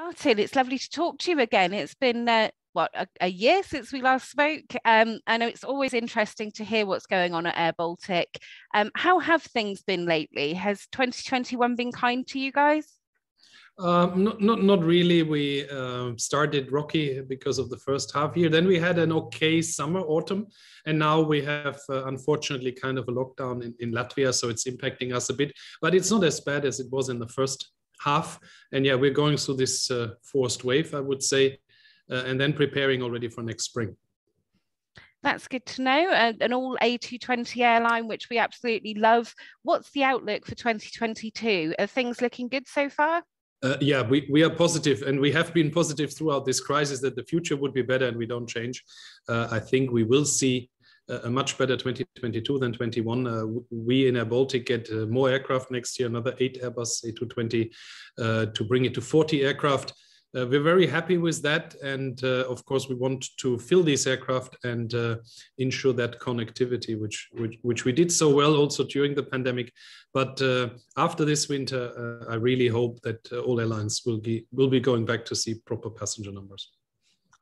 Martin, it's lovely to talk to you again. It's been a year since we last spoke. I know it's always interesting to hear what's going on at Air Baltic. How have things been lately? Has 2021 been kind to you guys? Not really. We started rocky because of the first half year. Then we had an okay summer, autumn, and now we have unfortunately kind of a lockdown in Latvia, so it's impacting us a bit. But it's not as bad as it was in the first half. And yeah, we're going through this forced wave, I would say, and then preparing already for next spring. That's good to know. An all A220 airline, which we absolutely love. What's the outlook for 2022? Are things looking good so far? Yeah, we are positive, and we have been positive throughout this crisis that the future would be better and we don't change. I think we will see a much better 2022 than 21. We in Air Baltic get more aircraft next year, another 8 Airbus A220 to bring it to 40 aircraft. We're very happy with that, and of course we want to fill these aircraft and ensure that connectivity, which we did so well also during the pandemic. But after this winter, I really hope that all airlines will be going back to see proper passenger numbers.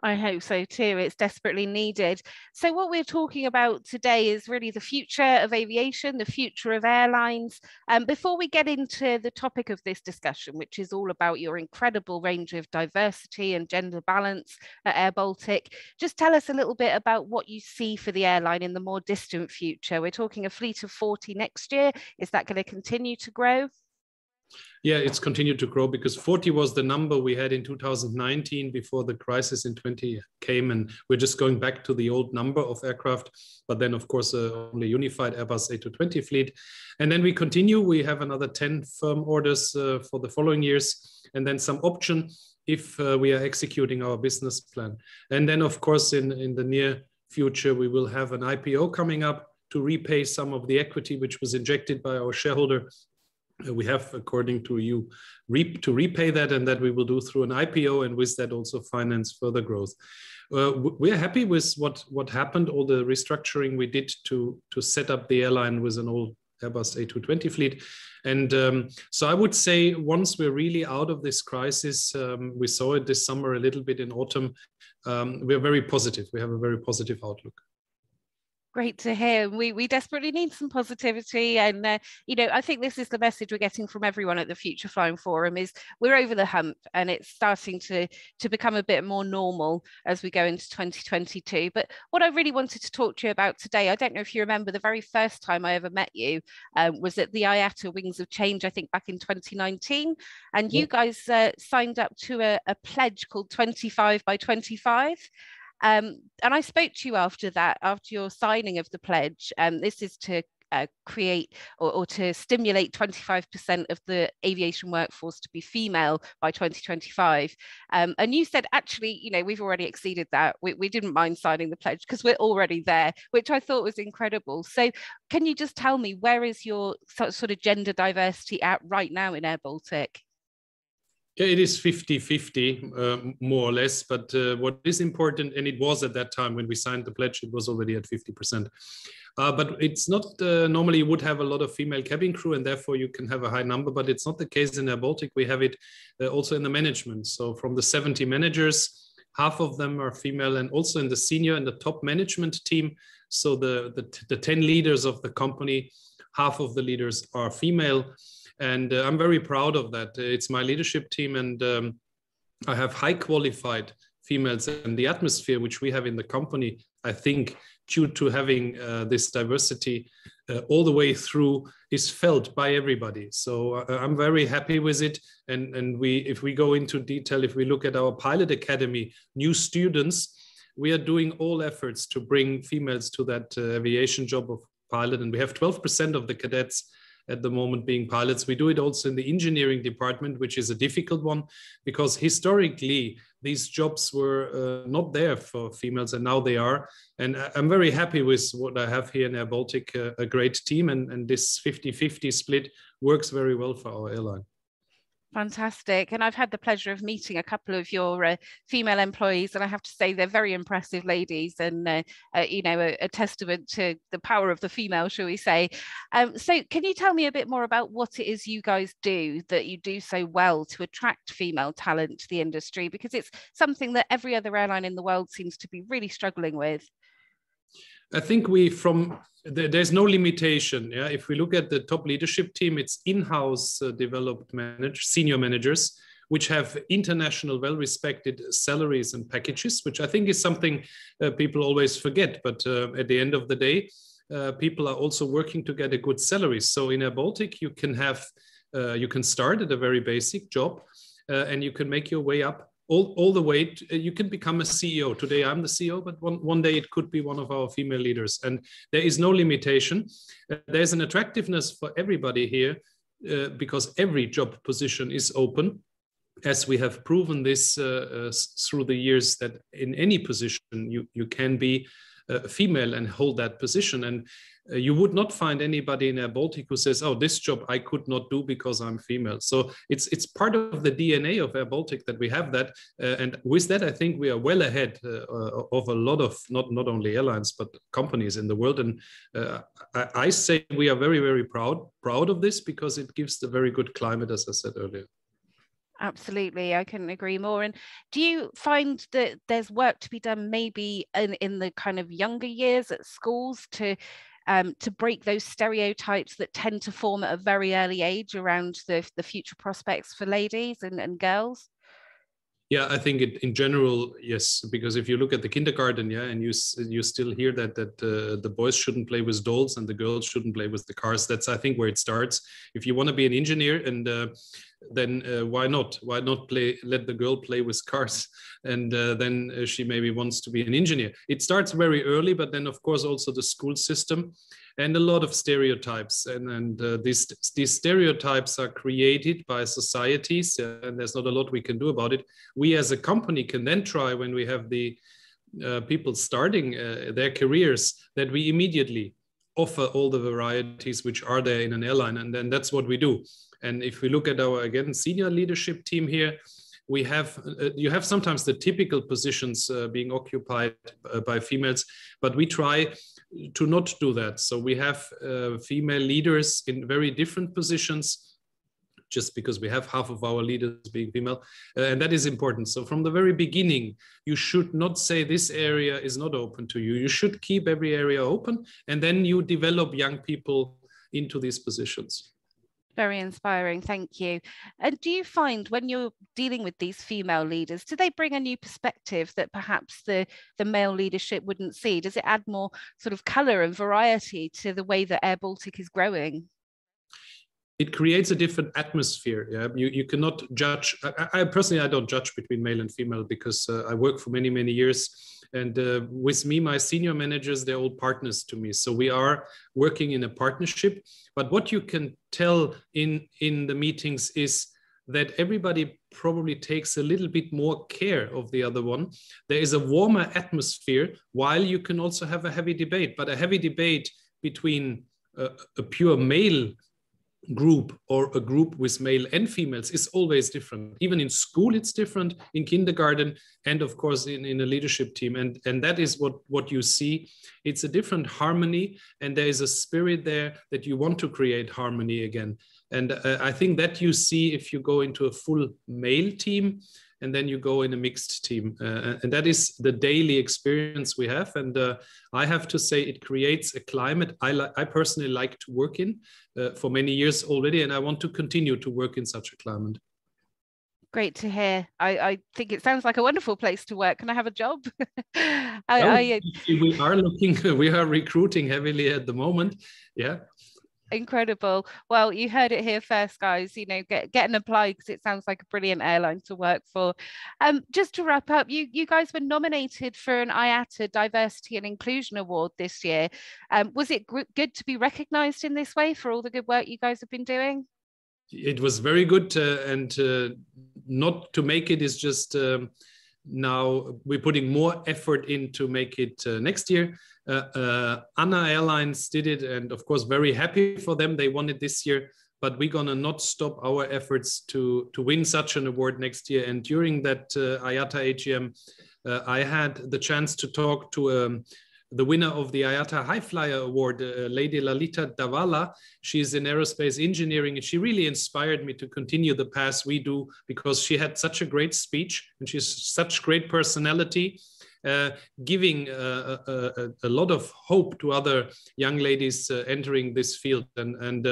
I hope so too. It's desperately needed. So what we're talking about today is really the future of aviation, the future of airlines. Before we get into the topic of this discussion, which is all about your incredible range of diversity and gender balance at Air Baltic, just tell us a little bit about what you see for the airline in the more distant future. We're talking a fleet of 40 next year. Is that going to continue to grow? Yeah, it's continued to grow because 40 was the number we had in 2019 before the crisis in 20 came, and we're just going back to the old number of aircraft, but then of course only unified Airbus A220 fleet. And then we continue, we have another 10 firm orders for the following years, and then some option if we are executing our business plan. And then of course in the near future, we will have an IPO coming up to repay some of the equity which was injected by our shareholder. We have, according to you, to repay that, and that we will do through an IPO, and with that also finance further growth. We are happy with what happened, all the restructuring we did to set up the airline with an old Airbus A220 fleet. And so I would say once we're really out of this crisis, we saw it this summer a little bit in autumn, we're very positive. We have a very positive outlook. Great to hear. We desperately need some positivity, and I think this is the message we're getting from everyone at the Future Flying Forum is we're over the hump, and it's starting to become a bit more normal as we go into 2022. But what I really wanted to talk to you about today, I don't know if you remember the very first time I ever met you was at the IATA Wings of Change, I think back in 2019, and you guys signed up to a pledge called 25 by 25. And I spoke to you after that, after your signing of the pledge. This is to create or to stimulate 25% of the aviation workforce to be female by 2025. And you said, actually, we've already exceeded that. We didn't mind signing the pledge because we're already there, which I thought was incredible. So can you just tell me, where is your sort of gender diversity at right now in Air Baltic? Yeah, it is 50-50, more or less. But what is important, and it was at that time when we signed the pledge, it was already at 50%. But it's not, normally you would have a lot of female cabin crew and therefore you can have a high number, but it's not the case in Air Baltic. We have it also in the management. So from the 70 managers, half of them are female, and also in the senior and the top management team. So the 10 leaders of the company, half of the leaders are female. And I'm very proud of that. It's my leadership team, and I have high qualified females, and the atmosphere which we have in the company, I think, due to having this diversity all the way through, is felt by everybody. So I'm very happy with it. And if we go into detail, if we look at our pilot academy, new students, we are doing all efforts to bring females to that aviation job of pilot. And we have 12% of the cadets at the moment being pilots. We do it also in the engineering department, which is a difficult one because historically these jobs were not there for females, and now they are. And I'm very happy with what I have here in Air Baltic, a great team, and this 50-50 split works very well for our airline. Fantastic. And I've had the pleasure of meeting a couple of your female employees, and I have to say they're very impressive ladies, and you know, a testament to the power of the female, shall we say. So can you tell me a bit more about what it is you guys do that you do so well to attract female talent to the industry? Because it's something that every other airline in the world seems to be really struggling with. I think there's no limitation. Yeah, if we look at the top leadership team, it's in-house developed senior managers, which have international, well-respected salaries and packages, which I think is something people always forget. But at the end of the day, people are also working to get a good salary. So in Air Baltic, you can start at a very basic job, and you can make your way up. All the way you can become a CEO. Today I'm the CEO, but one day it could be one of our female leaders. And there is no limitation. There's an attractiveness for everybody here because every job position is open, as we have proven this through the years, that in any position you can be female and hold that position. And you would not find anybody in Air Baltic who says, oh, this job I could not do because I'm female. So it's part of the DNA of Air Baltic that we have that. And with that, I think we are well ahead of a lot of not only airlines, but companies in the world. And I say we are very, very proud of this because it gives the very good climate, as I said earlier. Absolutely, I couldn't agree more. And do you find that there's work to be done maybe in the kind of younger years at schools to break those stereotypes that tend to form at a very early age around the future prospects for ladies and girls? Yeah, I think in general, yes, because if you look at the kindergarten, yeah, and you still hear that the boys shouldn't play with dolls and the girls shouldn't play with the cars. That's, I think, where it starts. If you want to be an engineer, and then why not? Why not let the girl play with cars, and then she maybe wants to be an engineer. It starts very early, but then of course also the school system. And a lot of stereotypes, and these stereotypes are created by societies, and there's not a lot we can do about it. We as a company can then try, when we have the people starting their careers, that we immediately offer all the varieties which are there in an airline, and then that's what we do. And if we look at our, again, senior leadership team here, we have you have sometimes the typical positions being occupied by females, but we try to not do that. So we have female leaders in very different positions, just because we have half of our leaders being female, and that is important. So from the very beginning, you should not say this area is not open to you. You should keep every area open, and then you develop young people into these positions. Very inspiring, thank you. And do you find when you're dealing with these female leaders, do they bring a new perspective that perhaps the male leadership wouldn't see? Does it add more sort of colour and variety to the way that Air Baltic is growing? It creates a different atmosphere. Yeah, you cannot judge. I personally, I don't judge between male and female because I work for many, many years. And with me, my senior managers, they're all partners to me. So we are working in a partnership. But what you can tell in the meetings is that everybody probably takes a little bit more care of the other one. There is a warmer atmosphere, while you can also have a heavy debate. But a heavy debate between a pure male group or a group with male and females is always different. Even in school, it's different, in kindergarten, and of course in a leadership team. And that is what you see. It's a different harmony, and there is a spirit there that you want to create harmony again. And I think that you see if you go into a full male team, and then you go in a mixed team. And that is the daily experience we have. And I have to say, it creates a climate I personally like to work in for many years already. And I want to continue to work in such a climate. Great to hear. I think it sounds like a wonderful place to work. Can I have a job? We are looking, we are recruiting heavily at the moment. Yeah. Incredible. Well, you heard it here first, guys. You know, get and apply, because it sounds like a brilliant airline to work for. Just to wrap up, you guys were nominated for an IATA Diversity and Inclusion Award this year. Was it good to be recognised in this way for all the good work you guys have been doing? It was very good, and not to make it is just now we're putting more effort in to make it next year. Anna Airlines did it, and of course very happy for them. They won it this year. but we're gonna not stop our efforts to win such an award next year. And during that IATA AGM, I had the chance to talk to the winner of the IATA High Flyer Award, Lady Lalita Davala. She's in aerospace engineering, and she really inspired me to continue the path we do, because she had such a great speech and she's such great personality, giving a lot of hope to other young ladies entering this field. And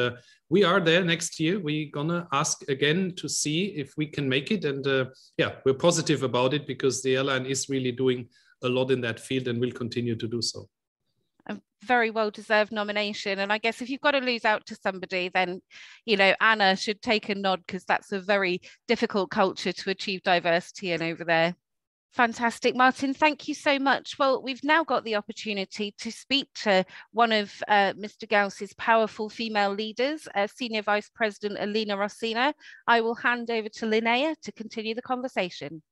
we are there next year. We're gonna ask again to see if we can make it. And yeah, we're positive about it, because the airline is really doing a lot in that field and will continue to do so. A very well-deserved nomination. And I guess if you've got to lose out to somebody, then, you know, Anna should take a nod, because that's a very difficult culture to achieve diversity in over there. Fantastic, Martin, thank you so much. Well, we've now got the opportunity to speak to one of Mr. Gauss's powerful female leaders, Senior Vice President Alina Rossina. I will hand over to Linnea to continue the conversation.